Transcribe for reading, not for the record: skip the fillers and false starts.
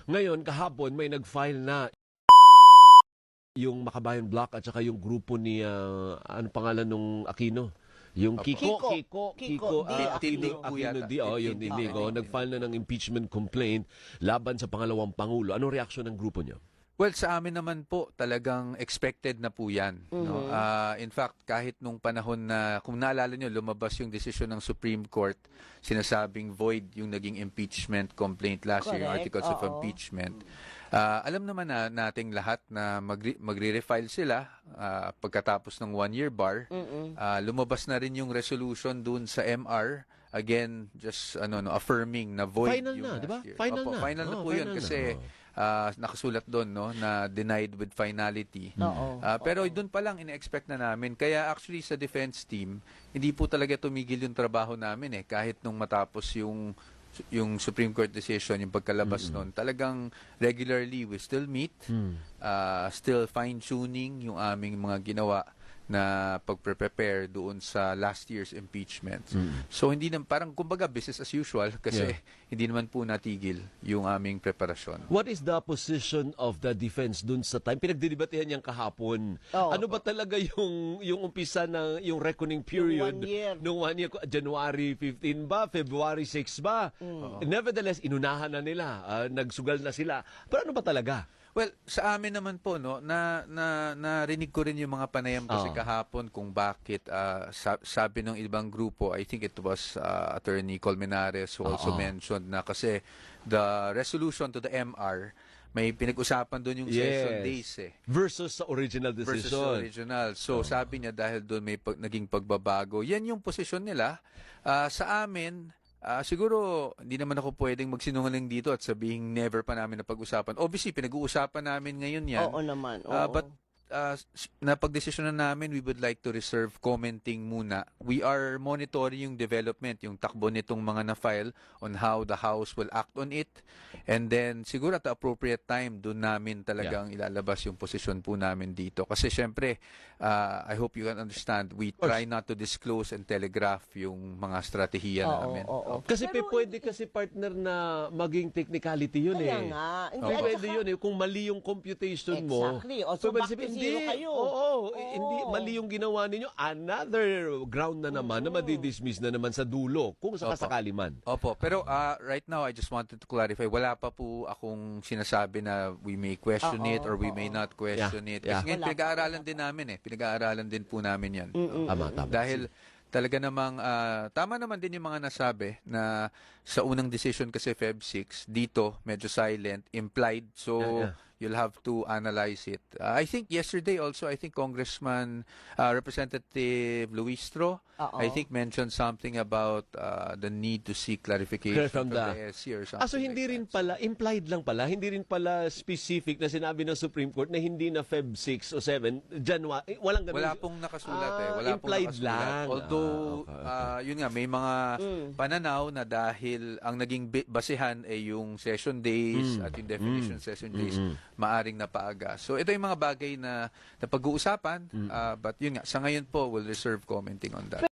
Ngayon, kahapon, may nag-file na yung Makabayan Block at saka yung grupo ni, ano pangalan nung Aquino? Yung Kiko Tindig po Aquino yata. Di, yung Tindig. Nag-file na ng impeachment complaint laban sa pangalawang Pangulo. Anong reaksyon ng grupo niyo? Well, sa amin naman po, talagang expected na po yan. No? In fact, kahit nung panahon na, kung naalala nyo, lumabas yung desisyon ng Supreme Court, sinasabing void yung naging impeachment complaint last year, yung articles of impeachment. Alam naman na nating lahat na magre-refile sila pagkatapos ng 1-year bar. Lumabas na rin yung resolution dun sa MR. Again, just affirming na void Final yung na, di ba? last year. Final Opo, na. final na po yun kasi nakasulat doon na denied with finality. Pero doon pa lang ina-expect na namin. Kaya actually sa defense team, hindi po talaga tumigil yung trabaho namin kahit nung matapos yung Supreme Court decision, yung pagkalabas noon, talagang regularly we still meet, still fine-tuning yung aming mga ginawa na pag-prepare doon sa last year's impeachment. So hindi na parang kumbaga business as usual kasi hindi naman po natigil yung aming preparasyon. What is the position of the defense dun sa time? Pinagdidebatehan niyang kahapon. Ano ba talaga yung umpisa ng yung reckoning period? Nung 1 year. January 15 ba? February 6 ba? Nevertheless, inunahan na nila. Nagsugal na sila. Pero ano ba talaga? Well, sa amin naman po, narinig ko rin yung mga panayam kasi kahapon kung bakit sabi ng ibang grupo, I think it was Attorney Colmenares who also mentioned na kasi the resolution to the MR, may pinag-usapan doon yung session days Versus sa original decision. Versus sa original. So sabi niya dahil doon may naging pagbabago. Yan yung posisyon nila. Sa amin, siguro, hindi naman ako pwedeng magsinungaling dito at sabihin never pa namin na pag-usapan. Obviously, pinag-uusapan namin ngayon yan. Oo naman. But napag-desisyon na namin, we would like to reserve commenting muna. We are monitoring yung development, yung takbo nitong mga na-file on how the House will act on it. And then, siguro at the appropriate time, doon namin talagang ilalabas yung posisyon po namin dito. Kasi syempre, I hope you can understand, we try not to disclose and telegraph yung mga strategiya namin. Kasi pwede kasi partner na maging technicality yun Kaya nga. Hindi pwede yun Kung mali yung computation mo. Exactly. So back to zero kayo. Hindi mali yung ginawa ninyo. Another ground na naman na madidismiss na naman sa dulo kung sakasakali man. Opo. Pero right now, I just wanted to clarify, wala pa po akong sinasabi na we may question it or we may not question it. Kasi ngayon, pinag-aaralan din namin Pinag-aaralan din po namin yan. Tama. Dahil talaga namang, tama naman din yung mga nasabi na sa unang decision kasi Feb 6, dito medyo silent, implied. So, you'll have to analyze it. I think yesterday also, I think Congressman Representative Luistro, I think mentioned something about the need to seek clarification from the SC or something. So hindi rin pala, implied lang pala, hindi rin pala specific na sinabi ng Supreme Court na hindi na Feb 6 o 7, January, walang ganun. Wala pong nakasulat Wala implied pong nakasulat. lang. Although, yun nga, may mga pananaw na dahil ang naging basehan ay yung session days at yung definition session days, maaring napaaga. So, ito yung mga bagay na pag-uusapan, but yun nga, sa ngayon po, we'll reserve commenting on that.